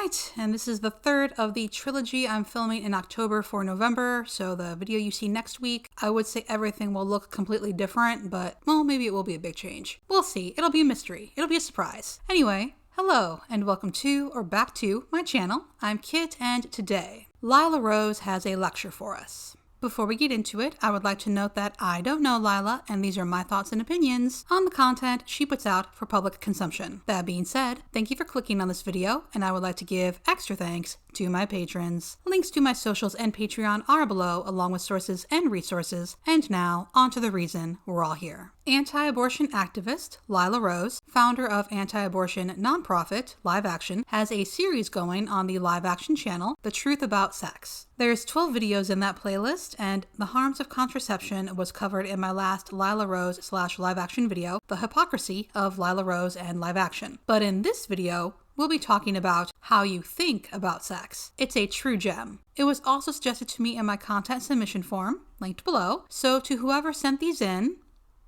right, and this is the third of the trilogy I'm filming in October for November, so the video you see next week, I would say everything will look completely different, but, well, maybe it will be a big change. We'll see. It'll be a mystery. It'll be a surprise. Anyway, hello, and welcome to, or back to, my channel. I'm Kit, and today, Lila Rose has a lecture for us. Before we get into it, I would like to note that I don't know Lila, and these are my thoughts and opinions on the content she puts out for public consumption. That being said, thank you for clicking on this video, and I would like to give extra thanks to my patrons. Links to my socials and Patreon are below, along with sources and resources. And now, on to the reason we're all here. Anti-abortion activist Lila Rose, founder of anti-abortion nonprofit Live Action, has a series going on the Live Action channel, The Truth About Sex. There's 12 videos in that playlist, and the harms of contraception was covered in my last Lila Rose / Live Action video, The Hypocrisy of Lila Rose and Live Action. But in this video, we'll be talking about how you think about sex. It's a true gem. It was also suggested to me in my content submission form, linked below, so to whoever sent these in,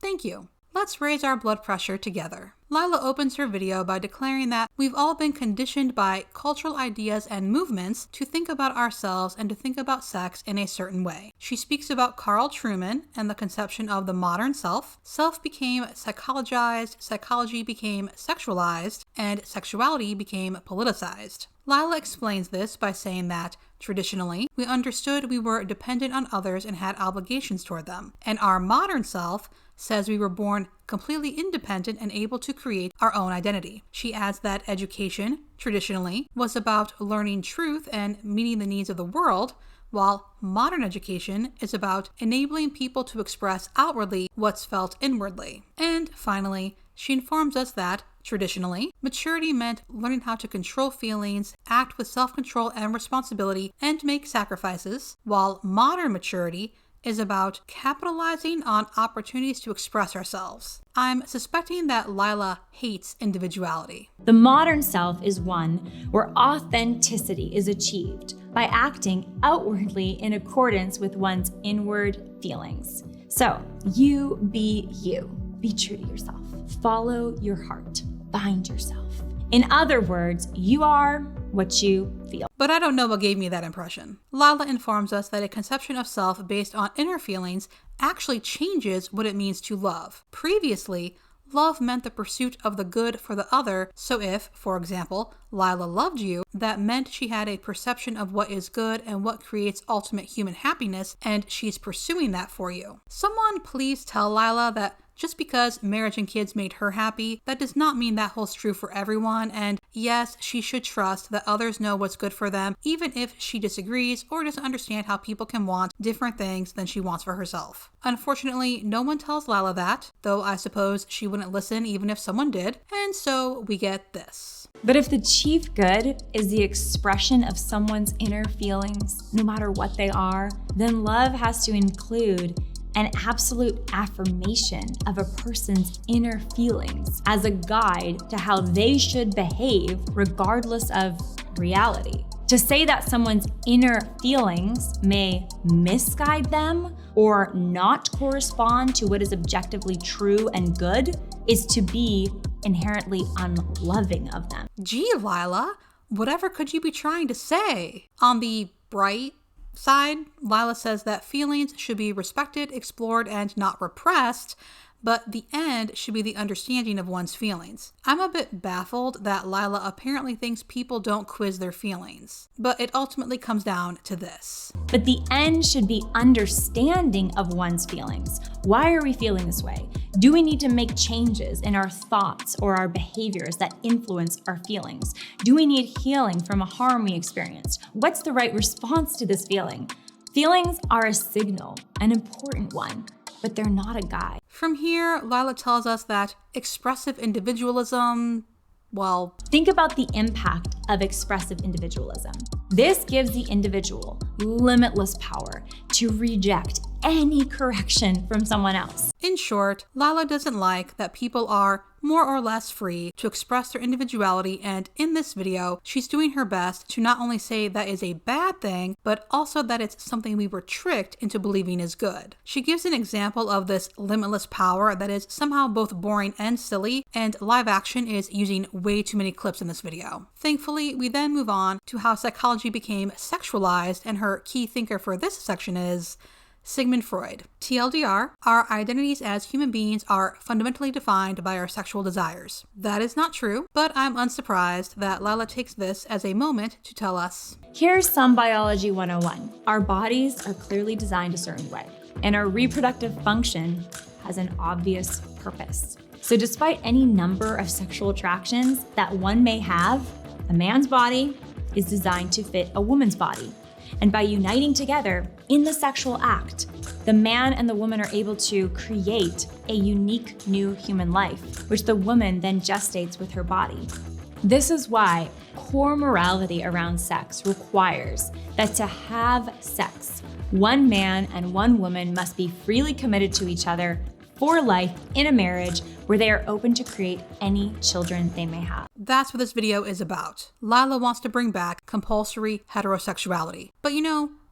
thank you. Let's raise our blood pressure together. Lila opens her video by declaring that we've all been conditioned by cultural ideas and movements to think about ourselves and to think about sex in a certain way. She speaks about Carl Trueman and the conception of the modern self. Self became psychologized, psychology became sexualized, and sexuality became politicized. Lila explains this by saying that, traditionally, we understood we were dependent on others and had obligations toward them, and our modern self says we were born completely independent and able to create our own identity. She adds that education, traditionally, was about learning truth and meeting the needs of the world, while modern education is about enabling people to express outwardly what's felt inwardly. And finally, she informs us that, traditionally, maturity meant learning how to control feelings, act with self-control and responsibility, and make sacrifices, while modern maturity is about capitalizing on opportunities to express ourselves. I'm suspecting that Lila hates individuality. The modern self is one where authenticity is achieved by acting outwardly in accordance with one's inward feelings. So, you be you. Be true to yourself. Follow your heart. Find yourself. In other words, you are what you feel. But I don't know what gave me that impression. Lila informs us that a conception of self based on inner feelings actually changes what it means to love. Previously, love meant the pursuit of the good for the other, so if, for example, Lila loved you, that meant she had a perception of what is good and what creates ultimate human happiness, and she's pursuing that for you. Someone please tell Lila that just because marriage and kids made her happy, that does not mean that holds true for everyone, and yes, she should trust that others know what's good for them, even if she disagrees or doesn't understand how people can want different things than she wants for herself. Unfortunately, no one tells Lila that, though I suppose she wouldn't listen even if someone did, and so we get this. But if the chief good is the expression of someone's inner feelings, no matter what they are, then love has to include an absolute affirmation of a person's inner feelings as a guide to how they should behave regardless of reality. To say that someone's inner feelings may misguide them or not correspond to what is objectively true and good is to be inherently unloving of them. Gee, Lila, whatever could you be trying to say? On the bright side, Lila says that feelings should be respected, explored, and not repressed, but the end should be the understanding of one's feelings. I'm a bit baffled that Lila apparently thinks people don't quiz their feelings, but it ultimately comes down to this. But the end should be understanding of one's feelings. Why are we feeling this way? Do we need to make changes in our thoughts or our behaviors that influence our feelings? Do we need healing from a harm we experienced? What's the right response to this feeling? Feelings are a signal, an important one, but they're not a guide. From here, Lila tells us that expressive individualism, well, think about the impact of expressive individualism. This gives the individual limitless power to reject any correction from someone else. In short, Lila doesn't like that people are more or less free to express their individuality, and in this video, she's doing her best to not only say that is a bad thing, but also that it's something we were tricked into believing is good. She gives an example of this limitless power that is somehow both boring and silly, and live action is using way too many clips in this video. Thankfully, we then move on to how psychology became sexualized, and her key thinker for this section is Sigmund Freud. TLDR, our identities as human beings are fundamentally defined by our sexual desires. That is not true, but I'm unsurprised that Lila takes this as a moment to tell us. Here's some biology 101. Our bodies are clearly designed a certain way, and our reproductive function has an obvious purpose. So despite any number of sexual attractions that one may have, a man's body is designed to fit a woman's body. And by uniting together in the sexual act, the man and the woman are able to create a unique new human life, which the woman then gestates with her body. This is why core morality around sex requires that to have sex, one man and one woman must be freely committed to each other for life in a marriage where they are open to create any children they may have. That's what this video is about. Lila wants to bring back compulsory heterosexuality. But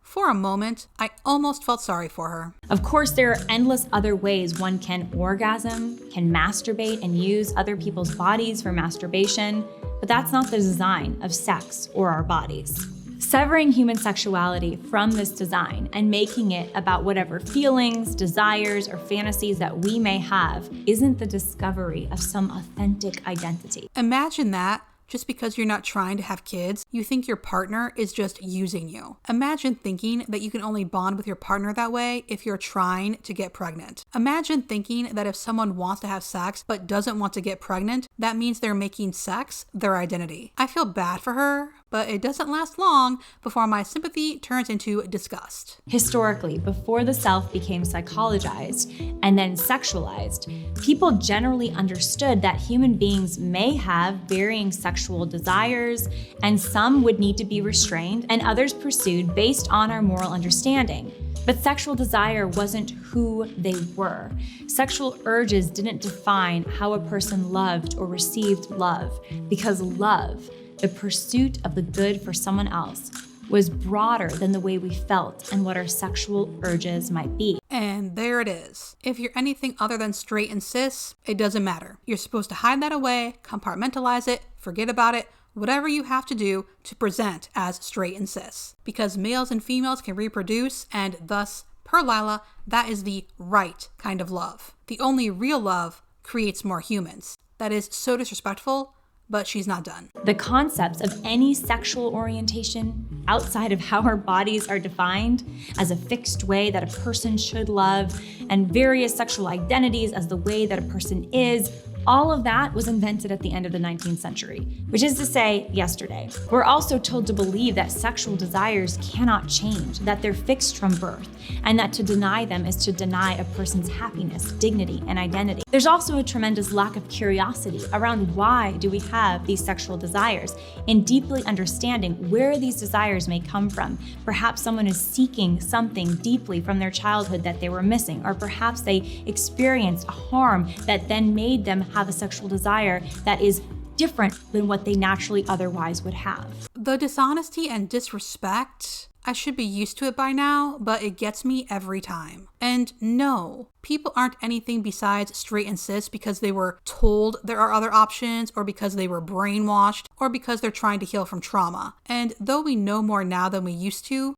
for a moment, I almost felt sorry for her. Of course, there are endless other ways one can orgasm, can masturbate, and use other people's bodies for masturbation, but that's not the design of sex or our bodies. Severing human sexuality from this design and making it about whatever feelings, desires, or fantasies that we may have isn't the discovery of some authentic identity. Imagine that. Just because you're not trying to have kids, you think your partner is just using you. Imagine thinking that you can only bond with your partner that way if you're trying to get pregnant. Imagine thinking that if someone wants to have sex but doesn't want to get pregnant, that means they're making sex their identity. I feel bad for her, but it doesn't last long before my sympathy turns into disgust. Historically, before the self became psychologized and then sexualized, people generally understood that human beings may have varying sexual desires, and some would need to be restrained and others pursued based on our moral understanding. But sexual desire wasn't who they were. Sexual urges didn't define how a person loved or received love, because love, the pursuit of the good for someone else, was broader than the way we felt and what our sexual urges might be. And there it is. If you're anything other than straight and cis, it doesn't matter. You're supposed to hide that away, compartmentalize it, forget about it, whatever you have to do to present as straight and cis. Because males and females can reproduce, and thus, per Lila, that is the right kind of love. The only real love creates more humans. That is so disrespectful, but she's not done. The concepts of any sexual orientation outside of how our bodies are defined as a fixed way that a person should love, and various sexual identities as the way that a person is, all of that was invented at the end of the 19th century, which is to say, yesterday. We're also told to believe that sexual desires cannot change, that they're fixed from birth, and that to deny them is to deny a person's happiness, dignity, and identity. There's also a tremendous lack of curiosity around why do we have these sexual desires, and deeply understanding where these desires may come from. Perhaps someone is seeking something deeply from their childhood that they were missing, or perhaps they experienced a harm that then made them have a sexual desire that is different than what they naturally otherwise would have. The dishonesty and disrespect, I should be used to it by now, but it gets me every time. And no, people aren't anything besides straight and cis because they were told there are other options, or because they were brainwashed, or because they're trying to heal from trauma. And though we know more now than we used to,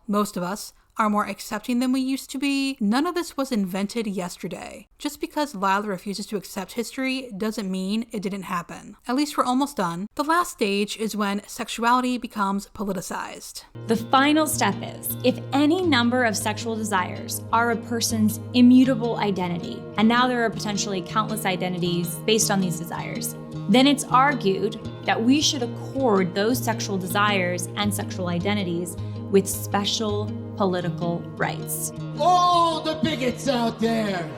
most of us, are more accepting than we used to be, none of this was invented yesterday. Just because Lila refuses to accept history doesn't mean it didn't happen. At least we're almost done. The last stage is when sexuality becomes politicized. The final step is, if any number of sexual desires are a person's immutable identity, and now there are potentially countless identities based on these desires, then it's argued that we should accord those sexual desires and sexual identities with special political rights. All the bigots out there,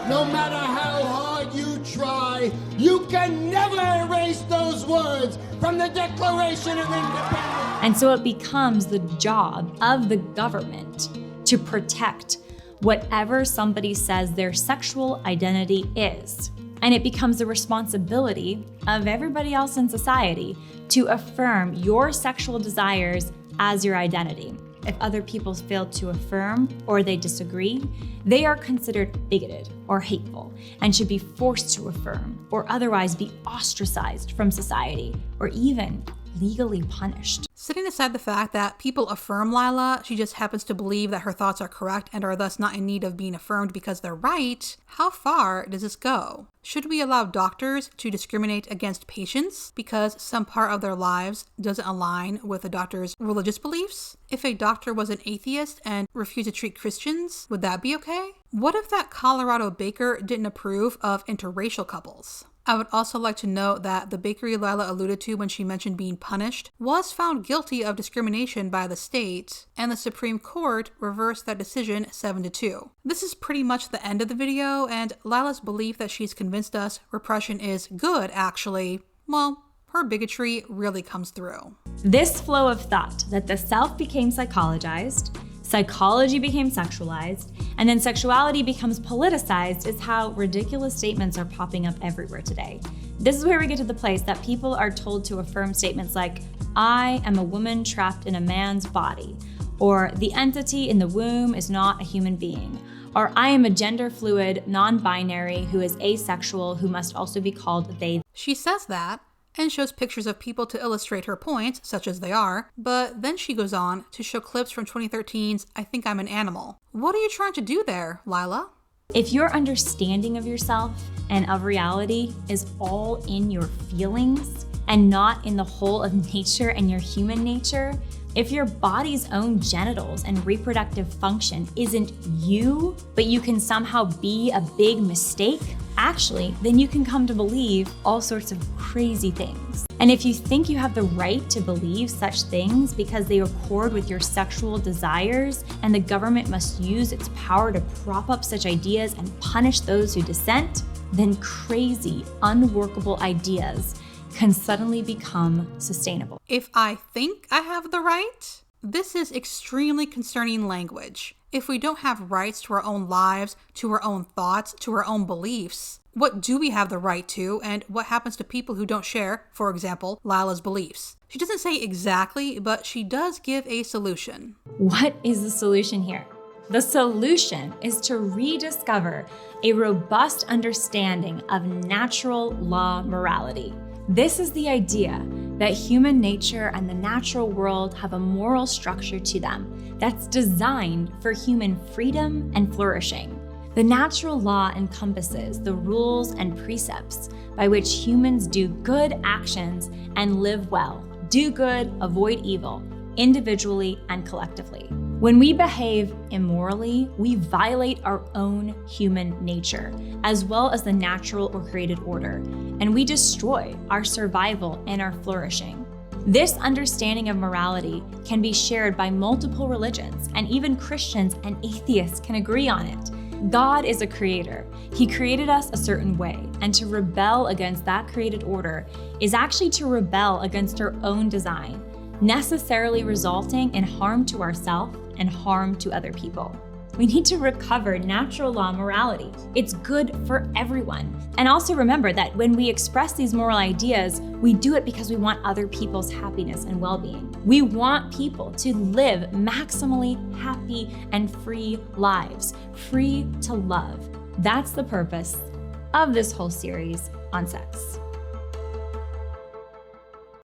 no matter how hard you try, you can never erase those words from the Declaration of Independence. And so it becomes the job of the government to protect whatever somebody says their sexual identity is. And it becomes the responsibility of everybody else in society to affirm your sexual desires as your identity. If other people fail to affirm or they disagree, they are considered bigoted or hateful and should be forced to affirm or otherwise be ostracized from society or even legally punished. Setting aside the fact that people affirm Lila, she just happens to believe that her thoughts are correct and are thus not in need of being affirmed because they're right, how far does this go? Should we allow doctors to discriminate against patients because some part of their lives doesn't align with the doctor's religious beliefs? If a doctor was an atheist and refused to treat Christians, would that be okay? What if that Colorado baker didn't approve of interracial couples? I would also like to note that the bakery Lila alluded to when she mentioned being punished was found guilty of discrimination by the state, and the Supreme Court reversed that decision 7-2. This is pretty much the end of the video, and Lila's belief that she's convinced us repression is good actually, well, her bigotry really comes through. This flow of thought that the self became psychologized, psychology became sexualized, and then sexuality becomes politicized is how ridiculous statements are popping up everywhere today. This is where we get to the place that people are told to affirm statements like, I am a woman trapped in a man's body, or the entity in the womb is not a human being, or I am a gender fluid, non-binary who is asexual who must also be called they. She says that, and shows pictures of people to illustrate her points, such as they are, but then she goes on to show clips from 2013's I Think I'm an Animal. What are you trying to do there, Lila? If your understanding of yourself and of reality is all in your feelings and not in the whole of nature and your human nature, if your body's own genitals and reproductive function isn't you, but you can somehow be a big mistake, actually, then you can come to believe all sorts of crazy things. And if you think you have the right to believe such things because they accord with your sexual desires and the government must use its power to prop up such ideas and punish those who dissent, then crazy, unworkable ideas can suddenly become sustainable. If I think I have the right? This is extremely concerning language. If we don't have rights to our own lives, to our own thoughts, to our own beliefs, what do we have the right to, and what happens to people who don't share, for example, Lila's beliefs? She doesn't say exactly, but she does give a solution. What is the solution here? The solution is to rediscover a robust understanding of natural law morality. This is the idea that human nature and the natural world have a moral structure to them that's designed for human freedom and flourishing. The natural law encompasses the rules and precepts by which humans do good actions and live well, do good, avoid evil, individually and collectively. When we behave immorally, we violate our own human nature, as well as the natural or created order, and we destroy our survival and our flourishing. This understanding of morality can be shared by multiple religions, and even Christians and atheists can agree on it. God is a creator. He created us a certain way, and to rebel against that created order is actually to rebel against our own design, necessarily resulting in harm to ourselves and harm to other people. We need to recover natural law morality. It's good for everyone. And also remember that when we express these moral ideas, we do it because we want other people's happiness and well-being. We want people to live maximally happy and free lives, free to love. That's the purpose of this whole series on sex.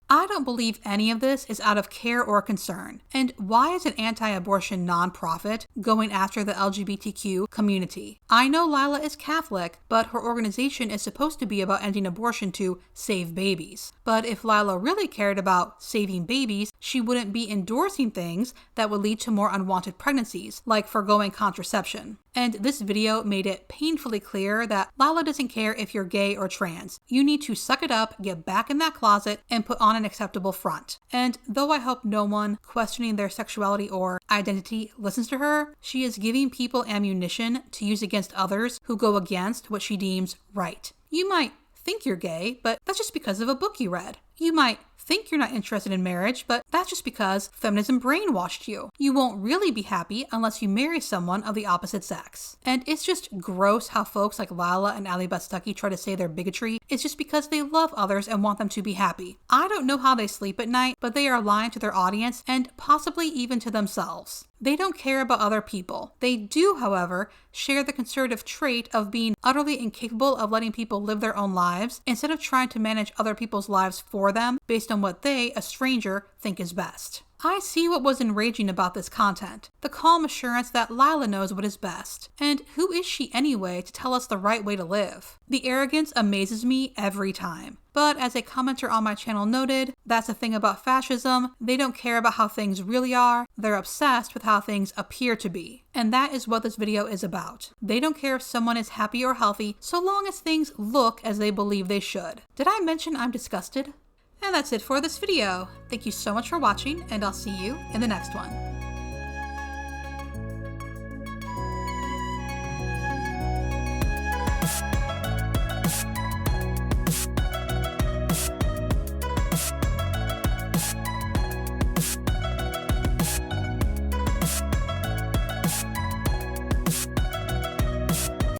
I don't believe any of this is out of care or concern. And why is an anti-abortion nonprofit going after the LGBTQ community? I know Lila is Catholic, but her organization is supposed to be about ending abortion to save babies. But if Lila really cared about saving babies, she wouldn't be endorsing things that would lead to more unwanted pregnancies, like foregoing contraception. And this video made it painfully clear that Lila doesn't care if you're gay or trans. You need to suck it up, get back in that closet, and put on an acceptable front. And though I hope no one questioning their sexuality or identity listens to her, she is giving people ammunition to use against others who go against what she deems right. You might think you're gay, but that's just because of a book you read. You might think you're not interested in marriage, but that's just because feminism brainwashed you. You won't really be happy unless you marry someone of the opposite sex. And it's just gross how folks like Lila and Allie Beth Stuckey try to say their bigotry is just because they love others and want them to be happy. I don't know how they sleep at night, but they are lying to their audience and possibly even to themselves. They don't care about other people. They do, however, share the conservative trait of being utterly incapable of letting people live their own lives instead of trying to manage other people's lives for them based on what they, a stranger, think is best. I see what was enraging about this content, the calm assurance that Lila knows what is best. And who is she anyway to tell us the right way to live? The arrogance amazes me every time. But as a commenter on my channel noted, that's the thing about fascism. They don't care about how things really are. They're obsessed with how things appear to be. And that is what this video is about. They don't care if someone is happy or healthy, so long as things look as they believe they should. Did I mention I'm disgusted? And that's it for this video. Thank you so much for watching, and I'll see you in the next one.